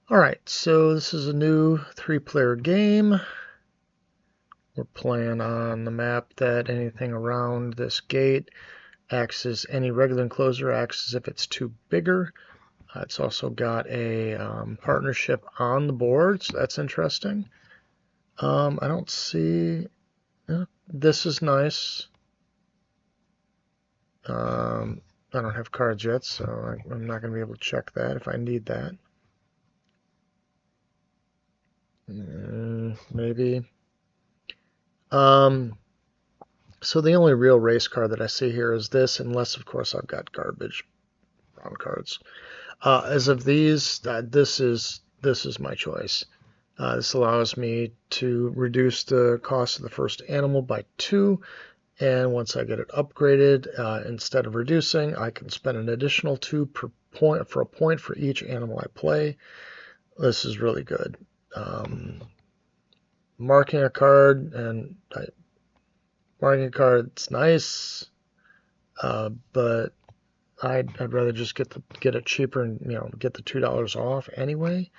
Alright, so this is a new 3-player game. We're playing on the map that anything around this gate acts as any regular enclosure acts as if it's too bigger. It's also got a partnership on the board, so that's interesting. I don't see... this is nice. I don't have cards yet, so I'm not going to be able to check that if I need that. Maybe. So the only real race card that I see here is this, unless, of course, I've got garbage brown cards. As of these, this is my choice. This allows me to reduce the cost of the first animal by 2, and once I get it upgraded, instead of reducing, I can spend an additional 2 per point for a point for each animal I play. This is really good. Marking a card and marking a card's nice, but I'd rather just get it cheaper and get the $2 off anyway.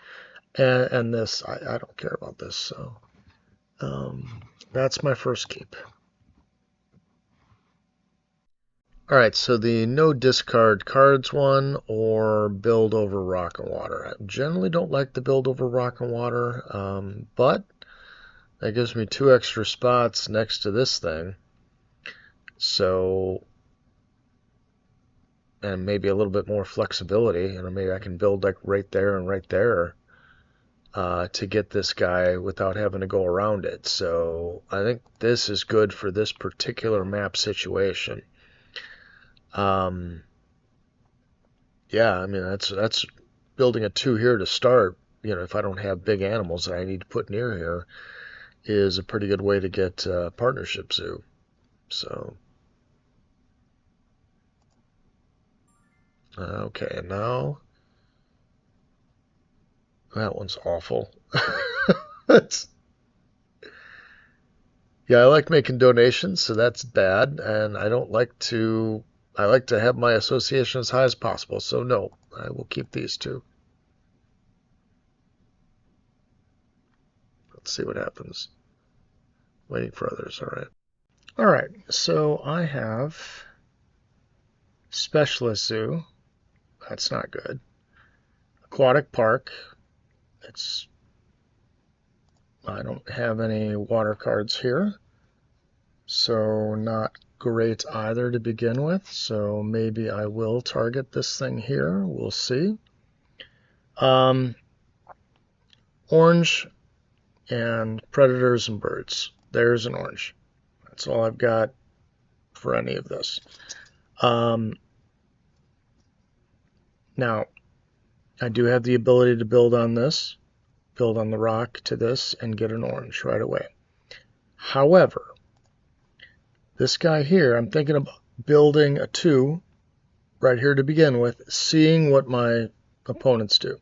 And this I don't care about this, so that's my first keep. All right, so the no discard cards one or build over rock and water. I generally don't like the build over rock and water, but that gives me 2 extra spots next to this thing. So, and maybe a little bit more flexibility. Maybe I can build like right there and right there to get this guy without having to go around it. So I think this is good for this particular map situation. Yeah, that's building a 2 here to start. If I don't have big animals that I need to put near here, is a pretty good way to get partnership zoo. So, okay, and now that one's awful. Yeah, I like making donations, so that's bad, and I don't like to. I like to have my association as high as possible, so no, I will keep these 2. Let's see what happens. Waiting for others. All right. All right. So I have Specialist Zoo. That's not good. Aquatic Park. I don't have any water cards here, so not great either to begin with. So maybe I will target this thing here. We'll see. Orange and predators and birds. There's an orange. That's all I've got for any of this. Now, I do have the ability to build on this, build on the rock to this, and get an orange right away. However, this guy here, I'm thinking about building a 2 right here to begin with, seeing what my opponents do.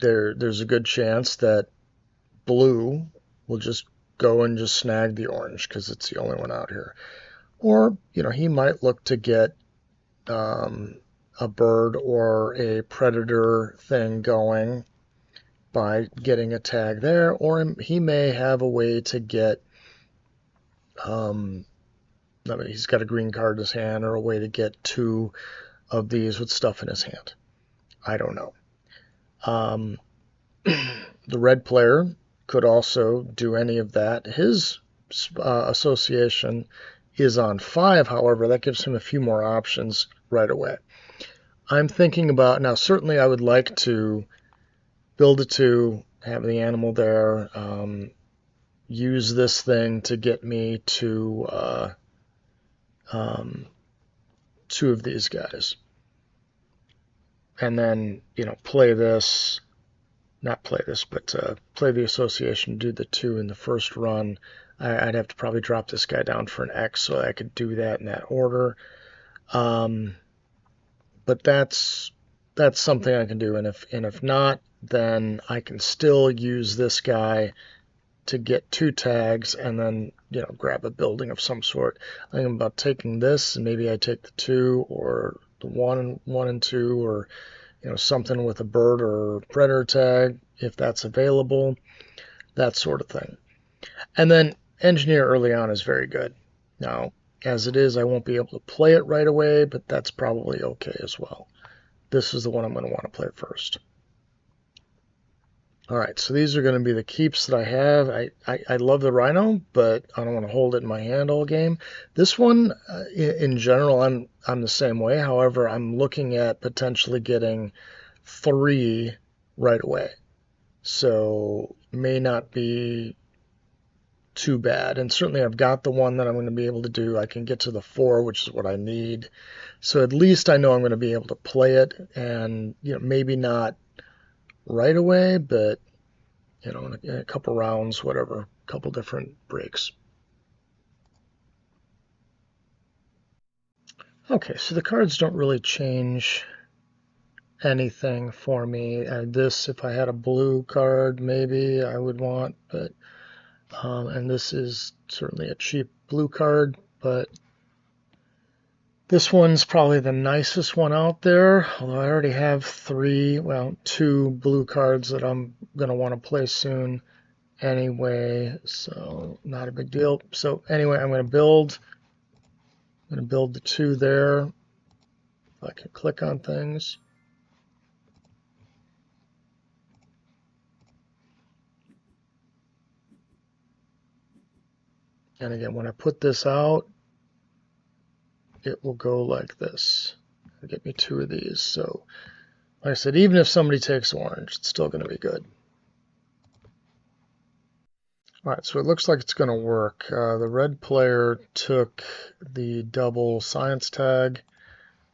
There's a good chance that blue will just go and just snag the orange because it's the only one out here. Or, he might look to get a bird or a predator thing going by getting a tag there, or he may have a way to get he's got a green card in his hand, or a way to get 2 of these with stuff in his hand. I don't know. The red player could also do any of that. His association is on 5, however, that gives him a few more options right away. I'm thinking about, now certainly I would like to build a 2, have the animal there, use this thing to get me to 2 of these guys. And then, play this, not play this, but play the association, do the 2 in the first run. I'd have to probably drop this guy down for an X so I could do that in that order. But that's something I can do, and if not, then I can still use this guy to get 2 tags and then grab a building of some sort. I think I'm about taking this, and maybe I take the 2 or the 1 and 2, or something with a bird or predator tag, if that's available, that sort of thing. And then engineer early on is very good. Now, as it is, I won't be able to play it right away, but that's probably okay as well. This is the one I'm going to want to play first. All right, so these are going to be the keeps that I have. I love the Rhino, but I don't want to hold it in my hand all game. This one, in general, I'm the same way. However, I'm looking at potentially getting 3 right away. So may not be too bad. And certainly I've got the one that I'm going to be able to do. I can get to the 4, which is what I need. So at least I know I'm going to be able to play it, and maybe not right away, but in a couple rounds, whatever, a couple different breaks. Okay, so the cards don't really change anything for me. This, if I had a blue card, maybe I would want, but and this is certainly a cheap blue card, but this one's probably the nicest one out there, although I already have 2 blue cards that I'm going to want to play soon anyway, so not a big deal. So anyway, I'm going to build the 2 there. If I can click on things. And again, when I put this out, it will go like this. It'll get me 2 of these. So, like I said, even if somebody takes orange, it's still going to be good. All right, so it looks like it's going to work. The red player took the double science tag.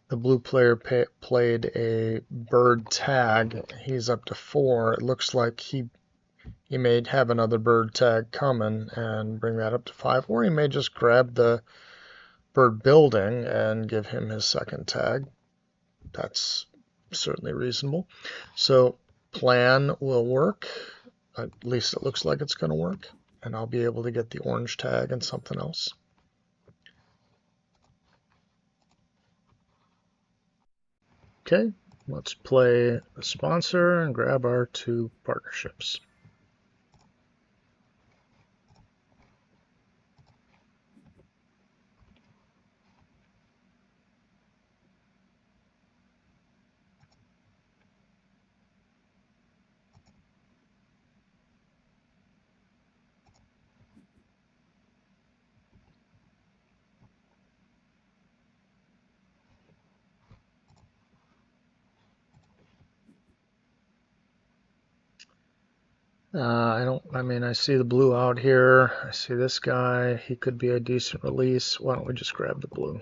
The blue player played a bird tag. He's up to 4. It looks like he may have another bird tag coming and bring that up to 5, or he may just grab the bird building and give him his second tag. That's certainly reasonable. So plan will work. At least it looks like it's going to work. And I'll be able to get the orange tag and something else. Okay, let's play a sponsor and grab our 2 partnerships. I see the blue out here. I see this guy. He could be a decent release. Why don't we just grab the blue?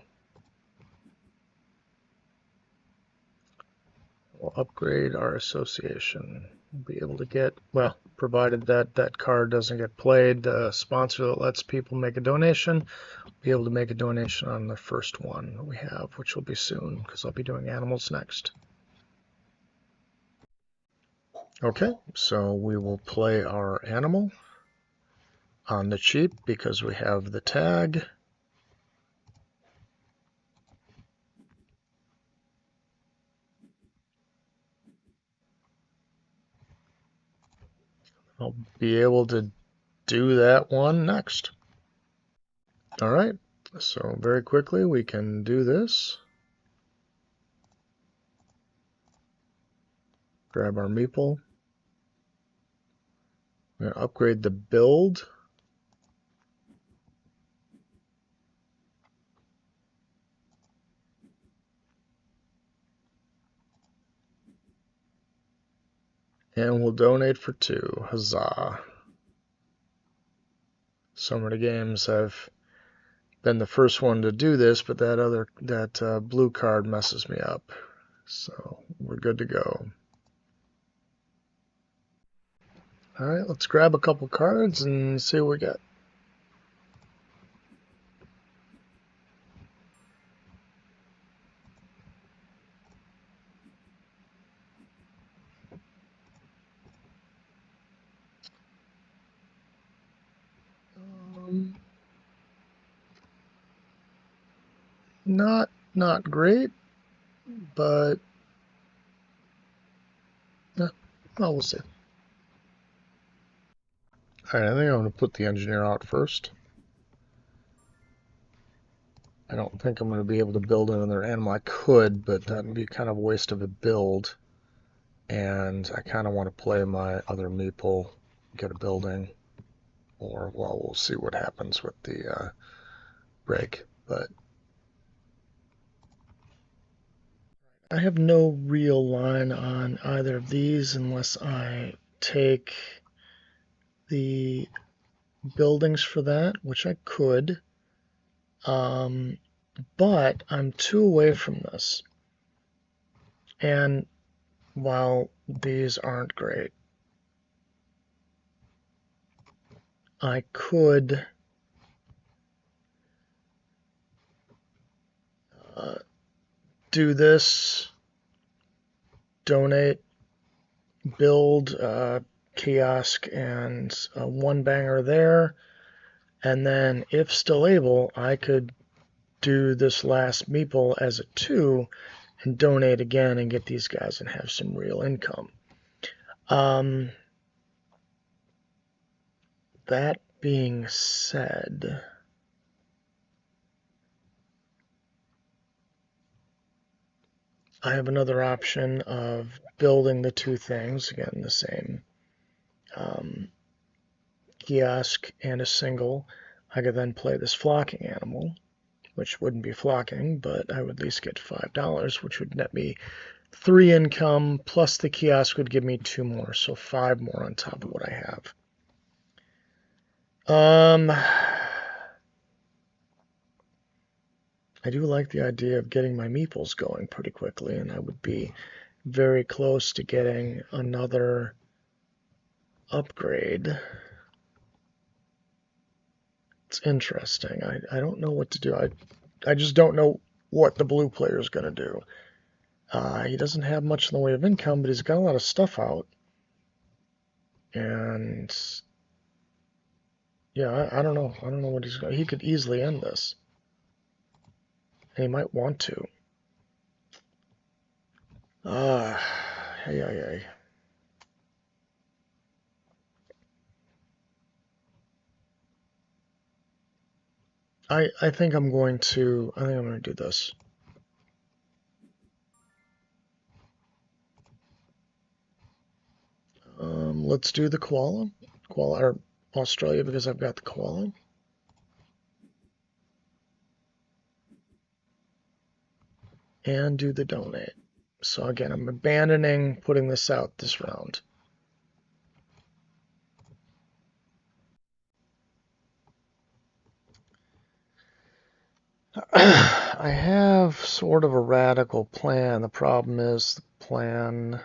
We'll upgrade our association. We'll be able to get, well, provided that card doesn't get played, the sponsor that lets people make a donation, be able to make a donation on the first one that we have, which will be soon, because I'll be doing animals next. Okay, so we will play our animal on the cheap because we have the tag. I'll be able to do that one next. All right, so very quickly we can do this. Grab our meeple. We're going to upgrade the build. And we'll donate for 2. Huzzah. Summer Games have been the first one to do this, but that blue card messes me up. So we're good to go. All right, let's grab a couple cards and see what we get. Not great, but Well, we'll see. All right, I think I'm going to put the engineer out first. I don't think I'm going to be able to build another animal. I could, but that would be kind of a waste of a build. And I kind of want to play my other meeple, get a building, or, well, we'll see what happens with the break. But I have no real line on either of these unless I take the buildings for that, which I could. But I'm 2 away from this. And while these aren't great, I could do this, donate, build a kiosk and a 1-banger there, and then if still able, I could do this last meeple as a 2 and donate again and get these guys and have some real income. That being said, I have another option of building the 2 things, again the same kiosk and a single. I could then play this flocking animal, which wouldn't be flocking, but I would at least get $5, which would net me 3 income, plus the kiosk would give me 2 more, so 5 more on top of what I have. I do like the idea of getting my meeples going pretty quickly, and I would be very close to getting another upgrade. It's interesting. I don't know what to do. I just don't know what the blue player is going to do. He doesn't have much in the way of income, but he's got a lot of stuff out. And yeah, I don't know. I don't know what he's going. He could easily end this, and he might want to. Hey. I think I'm going to. I think I'm going to do this. Let's do the koala, or Australia, because I've got the koala. And do the donate. So again, I'm abandoning putting this out this round. I have sort of a radical plan. The problem is the plan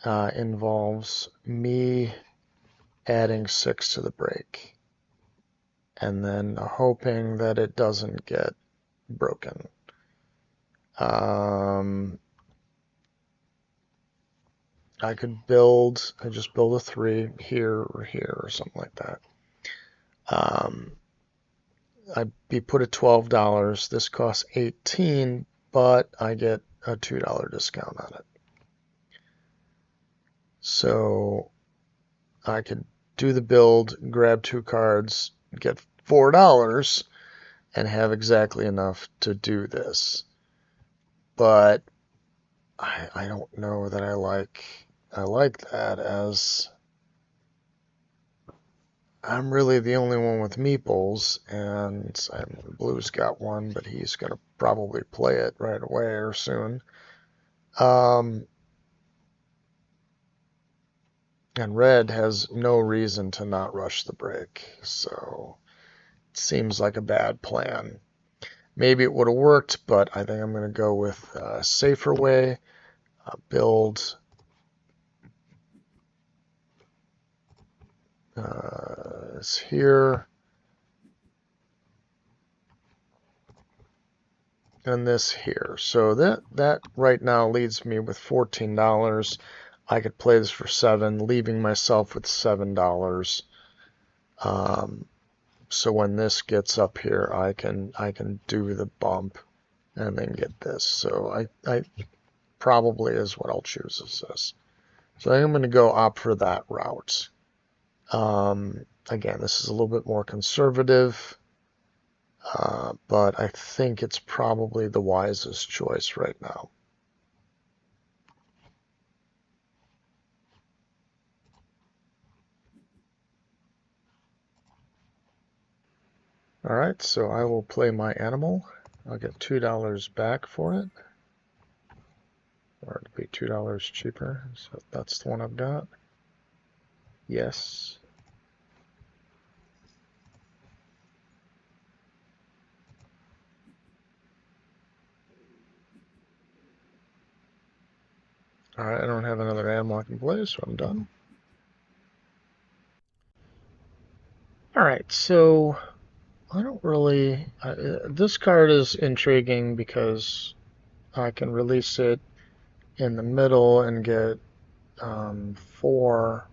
involves me adding 6 to the break and then hoping that it doesn't get broken. I could just build a 3 here or something like that. I'd be put at $12. This costs $18, but I get a $2 discount on it. So I could do the build, grab 2 cards, get $4, and have exactly enough to do this. But I don't know that I like that, as I'm really the only one with meeples, and Blue's got one, but he's going to probably play it right away or soon. And Red has no reason to not rush the break, so it seems like a bad plan. Maybe it would have worked, but I think I'm going to go with a safer way. Build is here, and this here. So that right now leaves me with $14. I could play this for 7, leaving myself with $7. So when this gets up here, I can do the bump and then get this. So I probably is what I'll choose is this. So I'm going to go opt for that route. Again, this is a little bit more conservative, but I think it's probably the wisest choice right now. All right, so I will play my animal. I'll get $2 back for it, or it'll be $2 cheaper. So that's the one I've got. Yes. All right, I don't have another animal I can play, so I'm done. All right, so I don't really. This card is intriguing because I can release it in the middle and get 4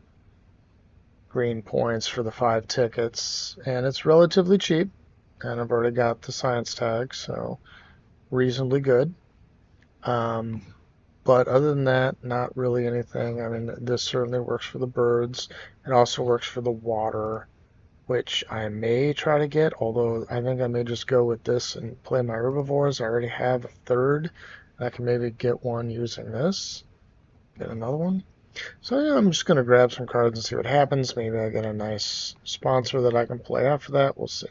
green points for the 5 tickets, and it's relatively cheap. And I've already got the science tag, so reasonably good. But other than that, not really anything. I mean, this certainly works for the birds. It also works for the water, which I may try to get, although I think I may just go with this and play my herbivores. I already have a third. I can maybe get one using this. Get another one. So yeah, I'm just going to grab some cards and see what happens. Maybe I get a nice sponsor that I can play after that. We'll see.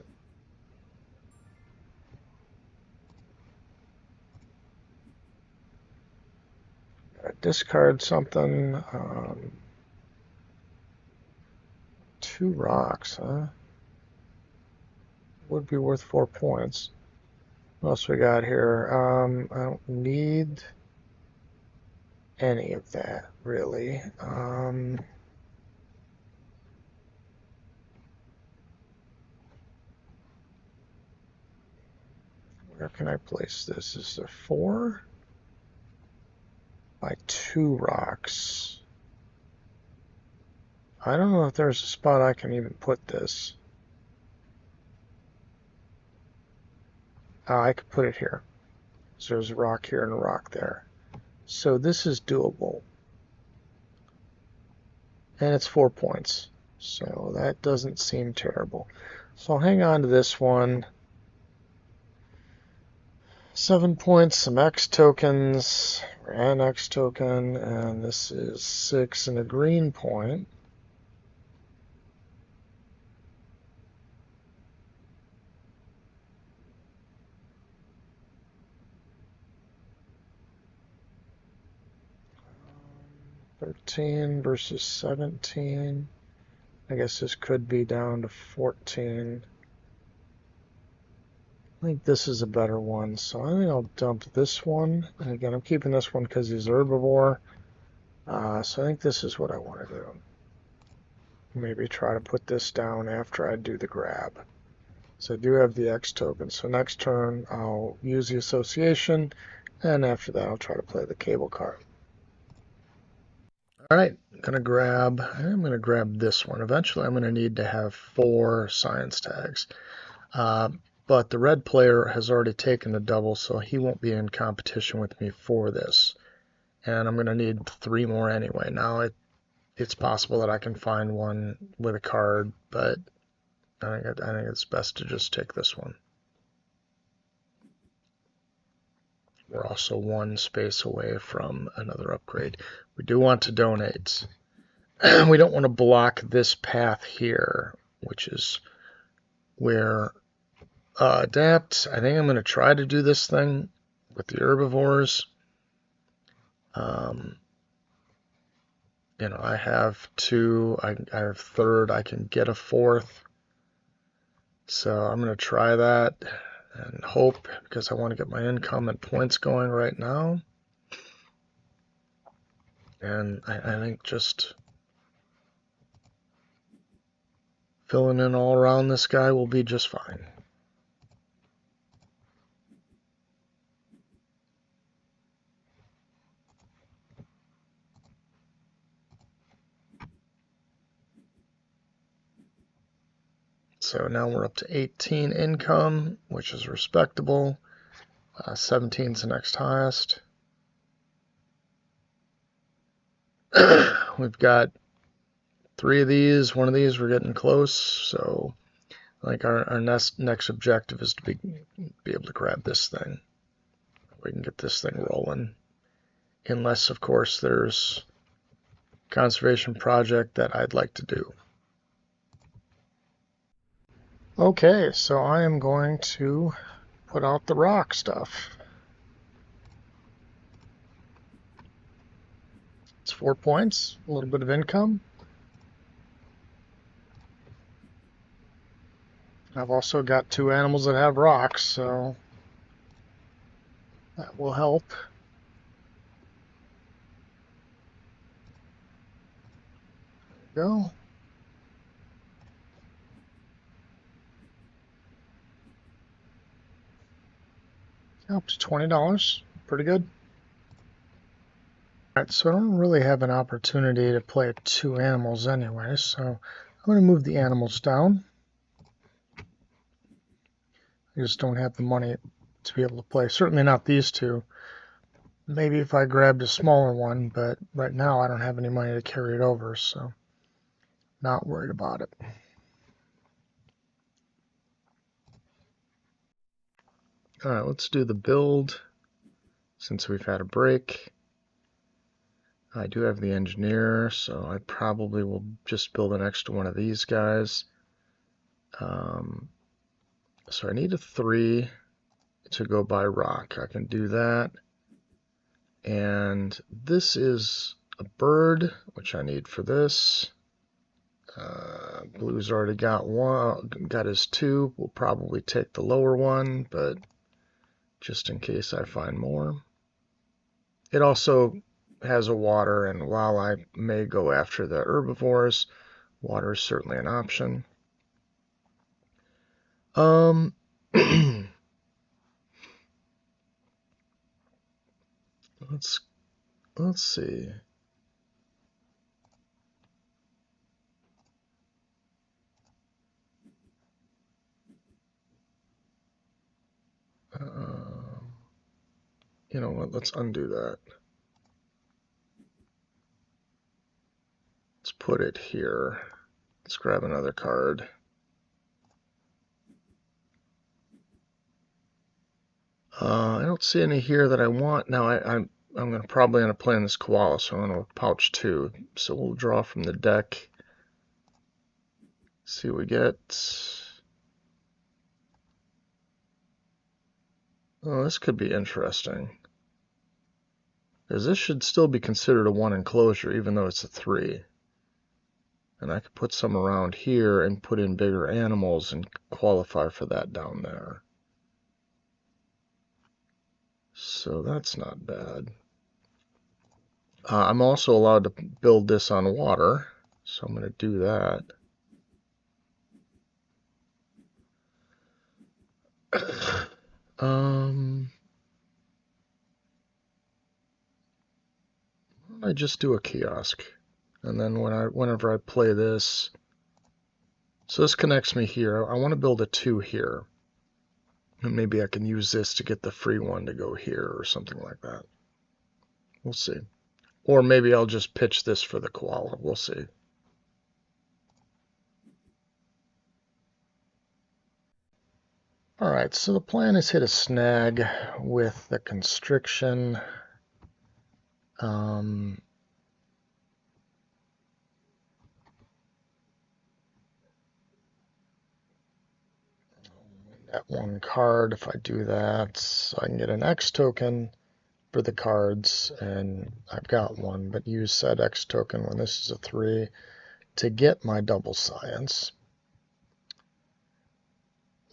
Discard something. 2 rocks, huh? Would be worth 4 points. What else we got here? I don't need any of that, really. Where can I place this? Is there 4? By 2 rocks. I don't know if there's a spot I can even put this. I could put it here. So there's a rock here and a rock there. So this is doable. And it's 4 points. So that doesn't seem terrible. So I'll hang on to this one. 7 points, some X tokens, an X token, and this is 6 and a green point. $13 versus 17. I guess this could be down to 14. I think this is a better one, so I think I'll dump this one. And again, I'm keeping this one because he's herbivore. So I think this is what I want to do. Maybe try to put this down after I do the grab. So I do have the X token. So next turn, I'll use the association, and after that, I'll try to play the cable card. All right, I'm gonna grab this one. Eventually, I'm gonna need to have 4 science tags. But the red player has already taken the double, so he won't be in competition with me for this. And I'm gonna need 3 more anyway. Now it's possible that I can find one with a card, but I think it's best to just take this one. We're also 1 space away from another upgrade. We do want to donate. We don't want to block this path here, which is where adapt. I think I'm going to try to do this thing with the herbivores. I have 2. I have 3rd. I can get a 4th. So I'm going to try that and hope, because I want to get my income and points going right now. And I think just filling in all around this guy will be just fine. So now we're up to 18 income, which is respectable. 17 is the next highest. we've got 3 of these. 1 of these we're getting close, so like our next objective is to be able to grab this thing. We can get this thing rolling. Unless, of course, there's a conservation project that I'd like to do. Okay, so I am going to put out the rock stuff. It's 4 points, a little bit of income. I've also got 2 animals that have rocks, so that will help. There we go. Up to $20. Pretty good. Alright, so I don't really have an opportunity to play 2 animals anyway, so I'm going to move the animals down. I just don't have the money to be able to play. Certainly not these 2. Maybe if I grabbed a smaller one, but right now I don't have any money to carry it over, so not worried about it. Alright, let's do the build since we've had a break. I do have the engineer, so I probably will just build an extra one of these guys. So I need a 3 to go by rock. I can do that. And this is a bird, which I need for this. Blue's already got his 2. We'll probably take the lower one, but just in case I find more. It also has a water, and while I may go after the herbivores, water is certainly an option. Let's see. You know what? Let's undo that. Let's put it here. Let's grab another card. I don't see any here that I want. Now I'm going to probably end up playing this koala, so I'm going to pouch 2. So we'll draw from the deck. See what we get. Oh, this could be interesting. Because this should still be considered a 1 enclosure, even though it's a 3. And I could put some around here and put in bigger animals and qualify for that down there. So that's not bad. I'm also allowed to build this on water, so I'm going to do that. I just do a kiosk, and then whenever I play this, so this connects me here. I want to build a 2 here, and maybe I can use this to get the free one to go here or something like that. We'll see. Or maybe I'll just pitch this for the koala. We'll see. Alright, so the plan is hit a snag with the constriction. That 1 card, if I do that, so I can get an X token for the cards, and I've got 1, but use said X token when this is a 3 to get my double science.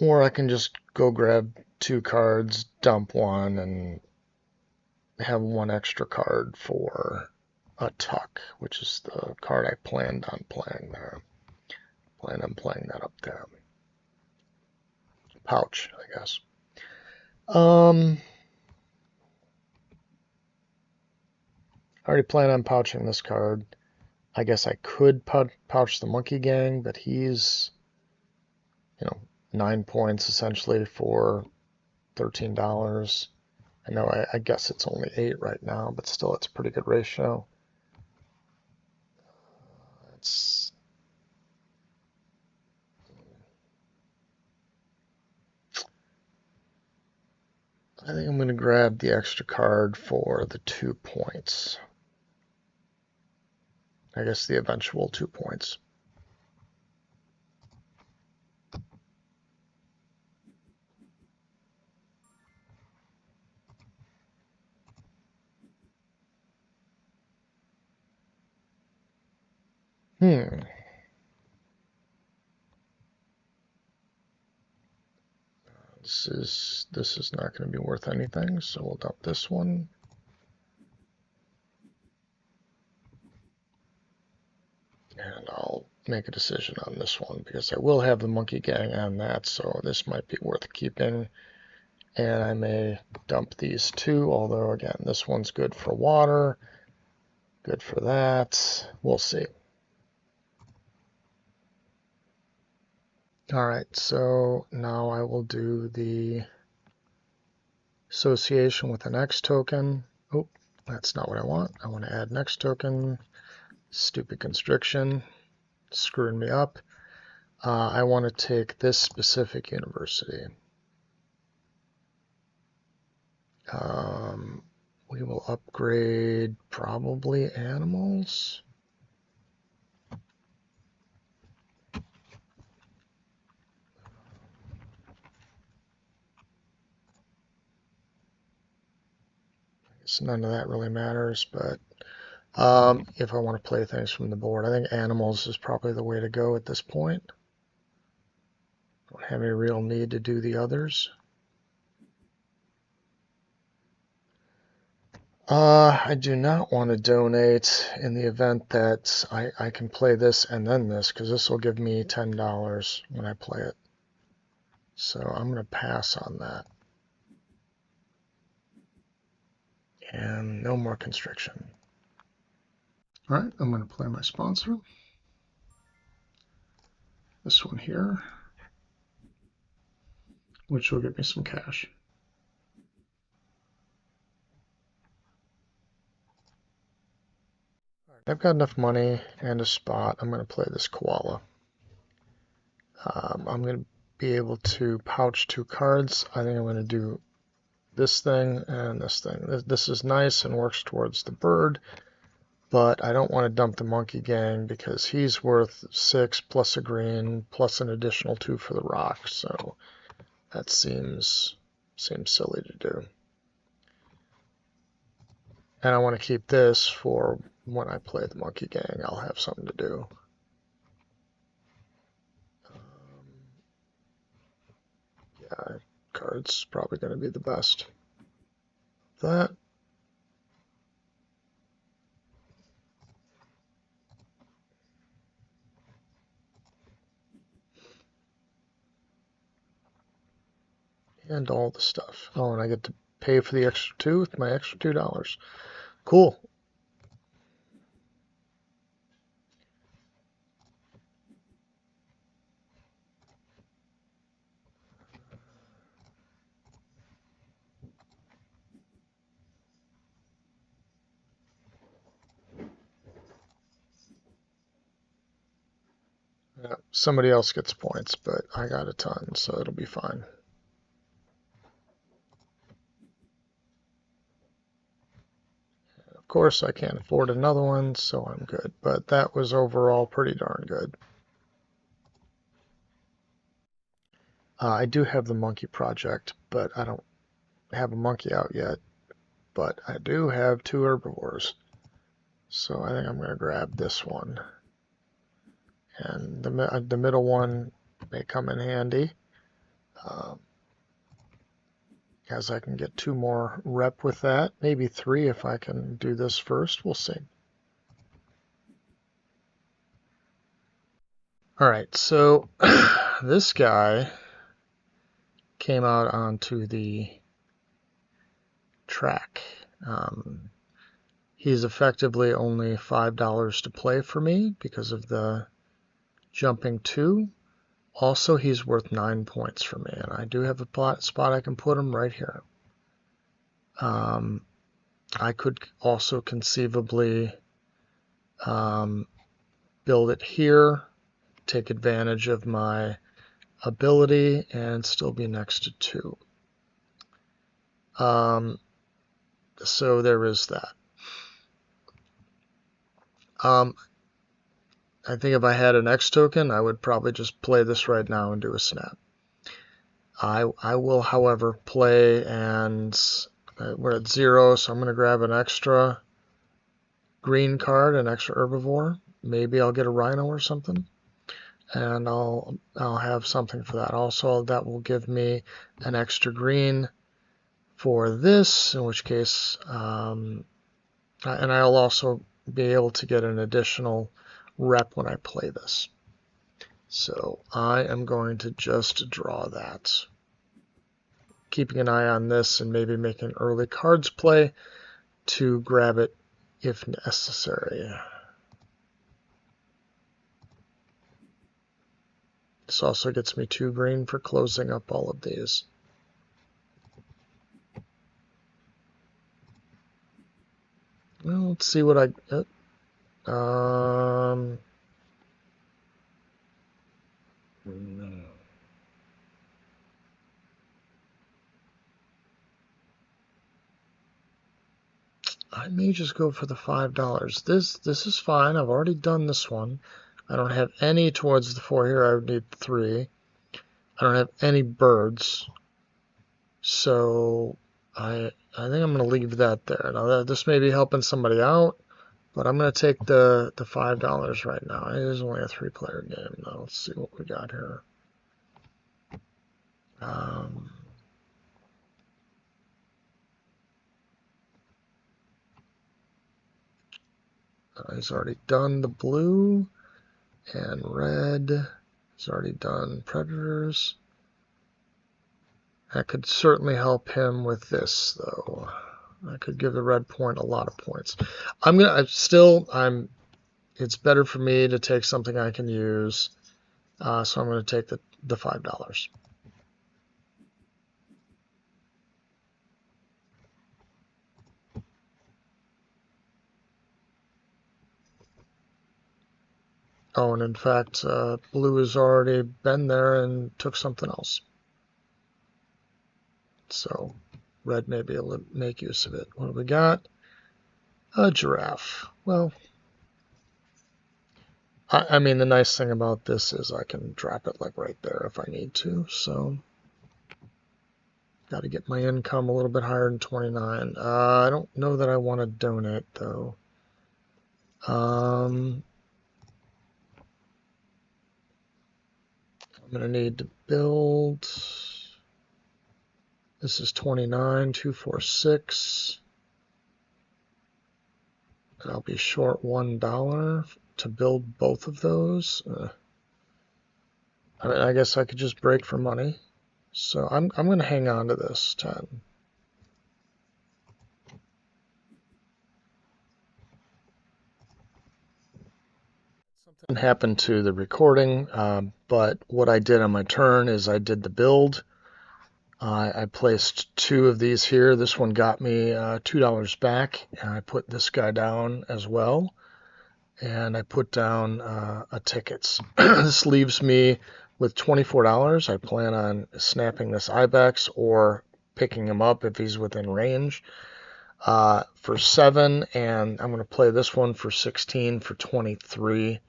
Or I can just go grab 2 cards, dump 1, and have 1 extra card for a tuck, which is the card I planned on playing there. Plan on playing that up there. Pouch, I guess. I already plan on pouching this card. I guess I could pouch the Monkey Gang, but he's, 9 points essentially for $13. I know I guess it's only 8 right now, but still it's a pretty good ratio. That's I think I'm going to grab the extra card for the 2 points. I guess the eventual 2 points. This is not going to be worth anything, so we'll dump this one. And I'll make a decision on this one because I will have the monkey gang on that, so this might be worth keeping. And I may dump these two, although again, this one's good for water, good for that. We'll see. All right, so now I will do the association with the next token. Oh, that's not what I want. I want to add next token. Stupid constriction, screwing me up. I want to take this specific university. We will upgrade probably animals. So none of that really matters, but if I want to play things from the board, I think animals is probably the way to go at this point. Don't have any real need to do the others. I do not want to donate in the event that I can play this and then this, because this will give me $10 when I play it. So I'm going to pass on that. And no more constriction. All right, I'm going to play my sponsor. This one here, which will get me some cash. I've got enough money and a spot. I'm going to play this koala. I'm going to be able to pouch 2 cards. I think I'm going to do this thing and this thing. This is nice and works towards the bird, but I don't want to dump the monkey gang because he's worth 6 plus a green plus an additional 2 for the rock. So that seems silly to do. And I want to keep this for when I play the monkey gang. I'll have something to do. Yeah, card's probably going to be the best. That. And all the stuff. Oh, and I get to pay for the extra 2 with my extra $2. Cool. Yeah, somebody else gets points, but I got a ton, so it'll be fine. Of course, I can't afford another one, so I'm good. But that was overall pretty darn good. I do have the monkey project, but I don't have a monkey out yet. But I do have 2 herbivores. So I think I'm going to grab this one. And the middle one may come in handy. As I can get 2 more rep with that. Maybe 3 if I can do this first. We'll see. Alright, so this guy came out onto the track. He's effectively only $5 to play for me because of the jumping 2. Also, he's worth 9 points for me, and I do have a spot I can put him right here. I could also conceivably build build it here, take advantage of my ability, and still be next to 2. So there is that. I think if I had an X token, I would probably just play this right now and do a snap. I will, however, play, and we're at 0, so I'm going to grab an extra green card, an extra herbivore. Maybe I'll get a rhino or something, and I'll have something for that. Also, that will give me an extra green for this, in which case, and I'll also be able to get an additional rep when I play this. So I am going to just draw that, keeping an eye on this and maybe making early cards play to grab it if necessary. This also gets me 2 green for closing up all of these. Well, let's see what I get. I may just go for the $5. This is fine. I've already done this one. I don't have any towards the 4 here. I would need 3. I don't have any birds. So I think I'm going to leave that there. Now this may be helping somebody out, but I'm going to take the $5 right now. It is only a 3-player game. Now let's see what we got here. He's already done the blue and red. He's already done predators. That could certainly help him with this, though. I could give the red point a lot of points. It's better for me to take something I can use, so I'm going to take the $5. Oh, and in fact, blue has already been there and took something else. So red may be able to make use of it. What do we got? A giraffe. Well, I mean, the nice thing about this is I can drop it like right there if I need to. So got to get my income a little bit higher than 29. I don't know that I want to donate, though. I'm going to need to build. This is 29, 246. I'll be short $1 to build both of those. I mean, I guess I could just break for money. So I'm going to hang on to this 10. Something happened to the recording, but what I did on my turn is I did the build. I placed 2 of these here. This one got me $2 back, and I put this guy down as well. And I put down tickets. This leaves me with $24. I plan on snapping this ibex or picking him up if he's within range for 7, and I'm going to play this one for 16 for 23.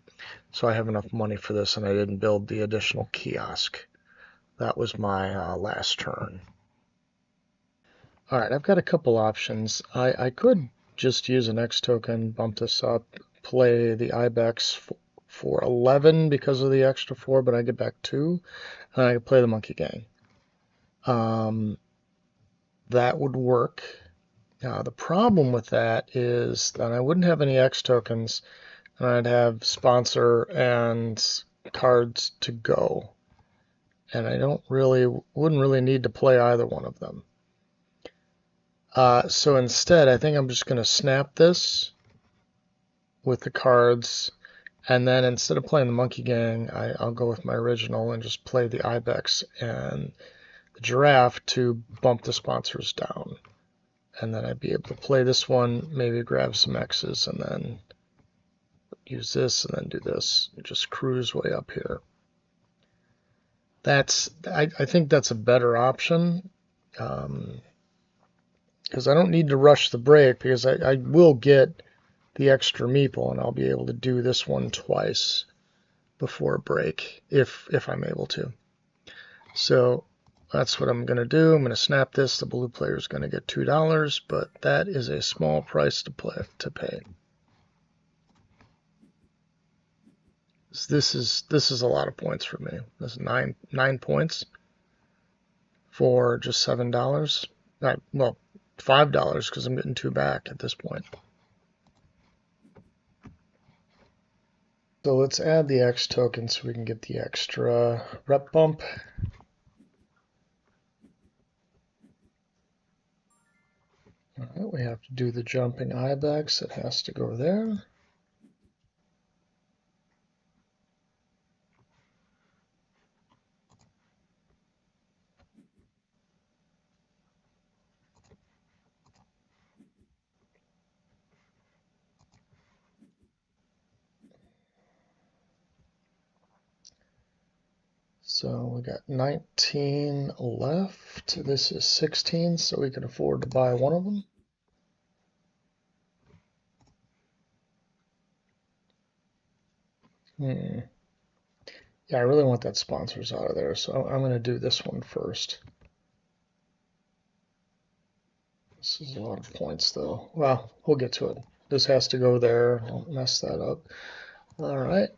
So I have enough money for this, and I didn't build the additional kiosk. That was my last turn. All right, I've got a couple options. I could just use an X token, bump this up, play the ibex for 11 because of the extra 4, but I get back 2, and I could play the monkey gang. That would work. The problem with that is that I wouldn't have any X tokens, and I'd have sponsor and cards to go. And I wouldn't really need to play either one of them. So instead, I think I'm just going to snap this with the cards, and then instead of playing the monkey gang, I'll go with my original and just play the ibex and the giraffe to bump the sponsors down. And then I'd be able to play this one, maybe grab some X's, and then use this and then do this. Just cruise way up here. I think that's a better option, because I don't need to rush the break, because I will get the extra meeple and I'll be able to do this one twice before break if I'm able to. So that's what I'm going to do. I'm going to snap this. The blue player is going to get $2, but that is a small price to pay. This is a lot of points for me. This is nine points for just $7. Well, $5 because I'm getting 2 back at this point. So let's add the X token so we can get the extra rep bump. All right, we have to do the jumping ibex. It has to go there. So we got 19 left. This is 16, so we can afford to buy one of them. Yeah, I really want that sponsors out of there, so I'm going to do this one first. This is a lot of points, though. Well, we'll get to it. This has to go there. Don't mess that up. All right.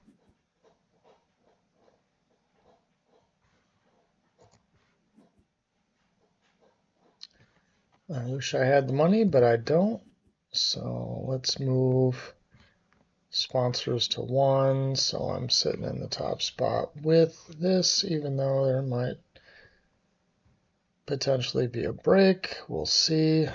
I wish I had the money, but I don't. So let's move sponsors to 1. So I'm sitting in the top spot with this, even though there might potentially be a break. We'll see. All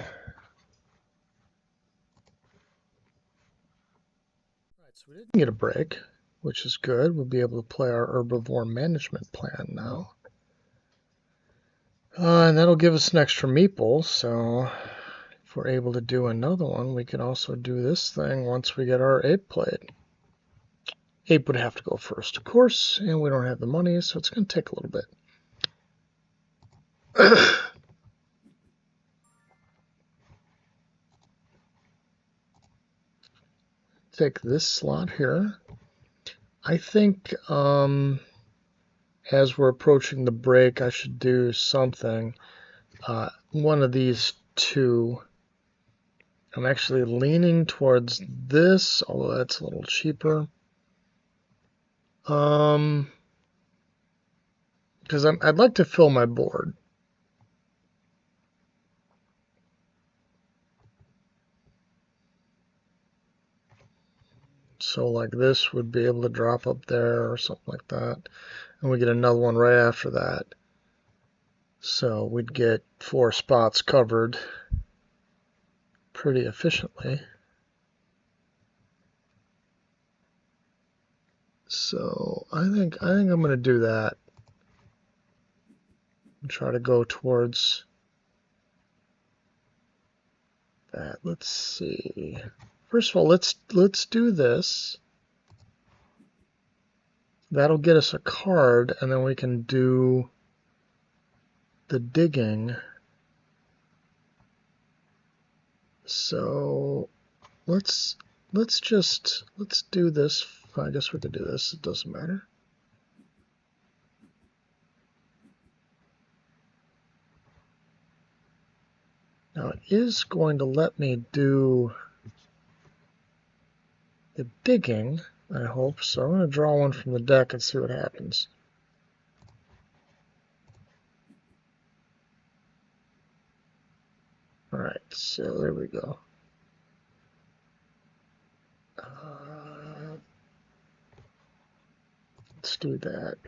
right, so we didn't get a break, which is good. We'll be able to play our herbivore management plan now. And that'll give us an extra meeple, so if we're able to do another one, we can also do this thing once we get our ape plate. Ape would have to go first, of course, and we don't have the money, so it's going to take a little bit. Take this slot here. I think as we're approaching the break, I should do something. One of these two. I'm actually leaning towards this, although that's a little cheaper. Because I'd like to fill my board. So like this would be able to drop up there or something like that. And we get another one right after that. So we'd get 4 spots covered pretty efficiently. So I think I'm going to do that. And try to go towards that. Let's see. First of all, let's do this. That'll get us a card, and then we can do the digging. So let's do this. I guess we could do this. It doesn't matter. Now it is going to let me do the digging, I hope. So I'm going to draw one from the deck and see what happens. All right, so there we go. Let's do that.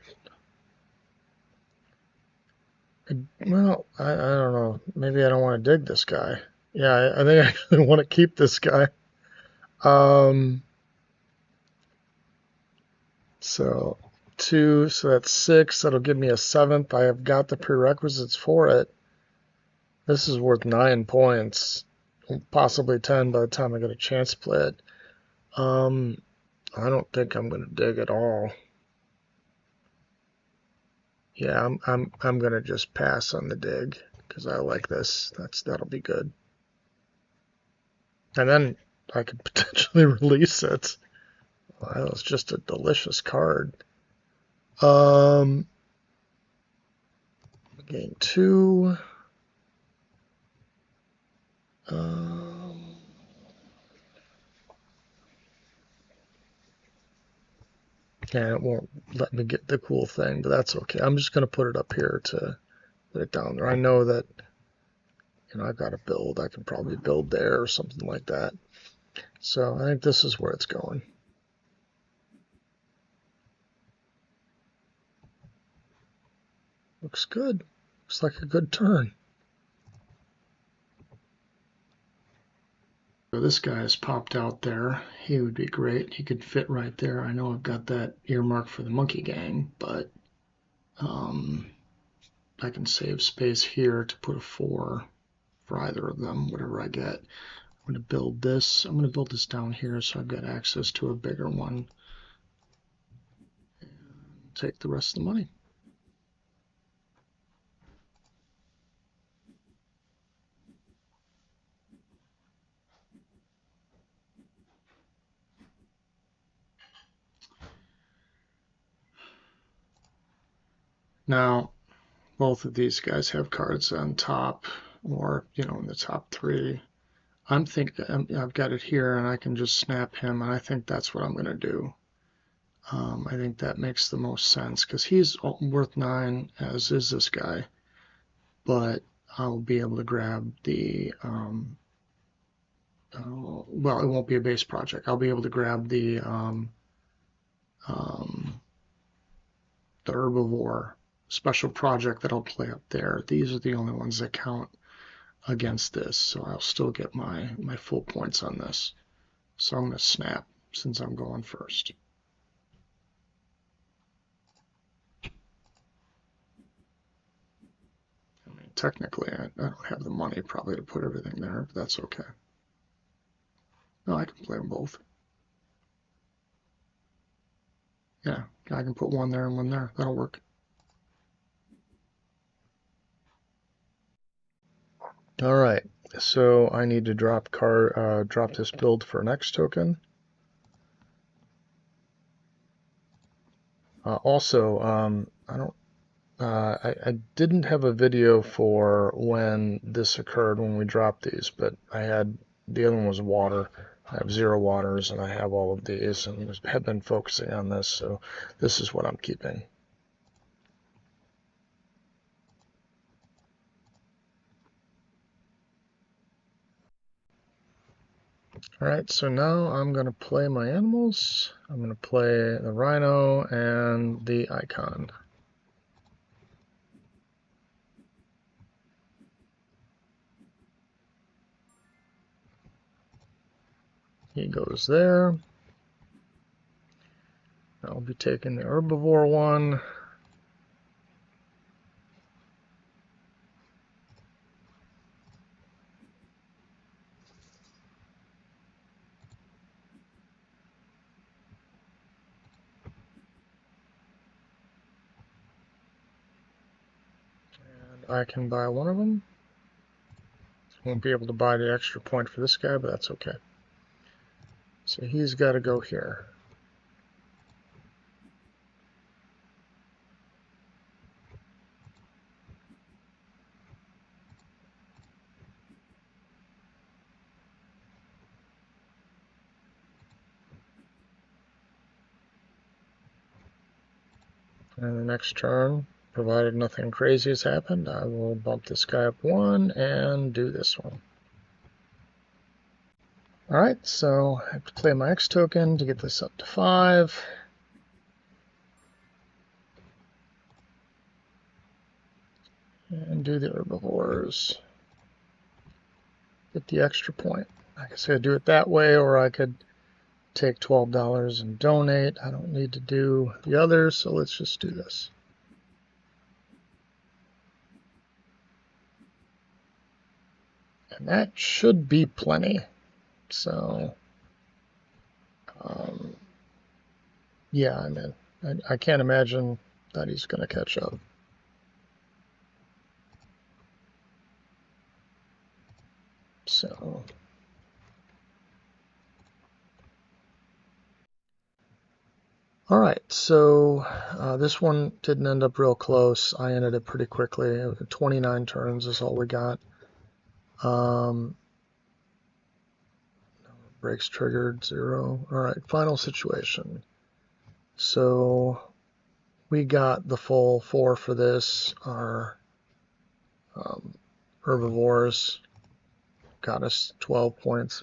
Well, I don't know. Maybe I don't want to dig this guy. Yeah, I think I actually want to keep this guy. So 2, so that's 6. That'll give me a 7th. I have got the prerequisites for it. This is worth 9 points, possibly 10 by the time I get a chance to play it. I don't think I'm going to dig at all. Yeah, I'm going to just pass on the dig because I like this. That'll be good. And then I could potentially release it. Wow, that was just a delicious card. Gain 2. And it won't let me get the cool thing, but that's okay. I'm just going to put it up here to put it down there. I know that, I've got to build. I can probably build there or something like that. So I think this is where it's going. Looks good. Looks like a good turn. So this guy has popped out there. He would be great. He could fit right there. I know I've got that earmarked for the monkey gang, but I can save space here to put a 4 for either of them, whatever I get. I'm going to build this. I'm going to build this down here so I've got access to a bigger one. And take the rest of the money. Now, both of these guys have cards on top, or, in the top 3. I'm thinking I've got it here and I can just snap him, and I think that's what I'm going to do. I think that makes the most sense because he's worth 9, as is this guy, but I'll be able to grab the, well, it won't be a base project. I'll be able to grab the herbivore special project that I'll play up there. These are the only ones that count against this, so I'll still get my full points on this. So I'm going to snap since I'm going first. I mean, technically, I don't have the money probably to put everything there, but that's okay. No, I can play them both. Yeah, I can put 1 there and 1 there. That'll work. All right, so I need to drop this build for next token. Also, I didn't have a video for when this occurred when we dropped these, but the other one was water. I have 0 waters and I have all of these and have been focusing on this, so this is what I'm keeping. All right, so now I'm going to play my animals. I'm going to play the rhino and the icon. He goes there. I'll be taking the herbivore one. And I can buy one of them. Won't be able to buy the extra point for this guy, but that's okay. So he's got to go here. And the next turn, provided nothing crazy has happened, I will bump this guy up 1 and do this one. Alright, so I have to play my X token to get this up to 5. And do the herbivores. Get the extra point. I could say do it that way, or I could take $12 and donate. I don't need to do the others, so let's just do this. And that should be plenty. So Yeah, I'm in. I can't imagine that he's going to catch up. So, all right. So this one didn't end up real close. I ended it pretty quickly. 29 turns is all we got. Breaks triggered, 0. All right, final situation. So we got the full 4 for this. Our herbivores got us 12 points.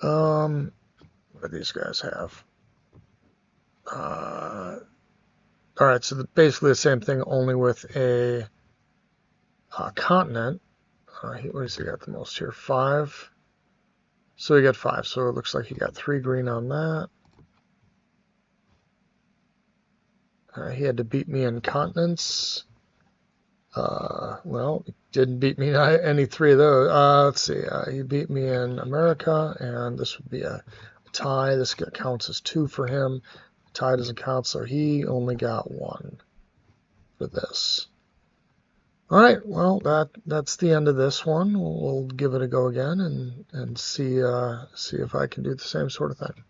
What do these guys have? All right, so basically the same thing, only with a continent. What does he got the most here? 5. So he got 5. So it looks like he got 3 green on that. He had to beat me in continents. Well, he didn't beat me any 3 of those. Let's see. He beat me in America, and this would be a tie. This counts as 2 for him. Tie doesn't count, so he only got 1 for this. All right, well, that's the end of this one. We'll give it a go again and see if I can do the same sort of thing.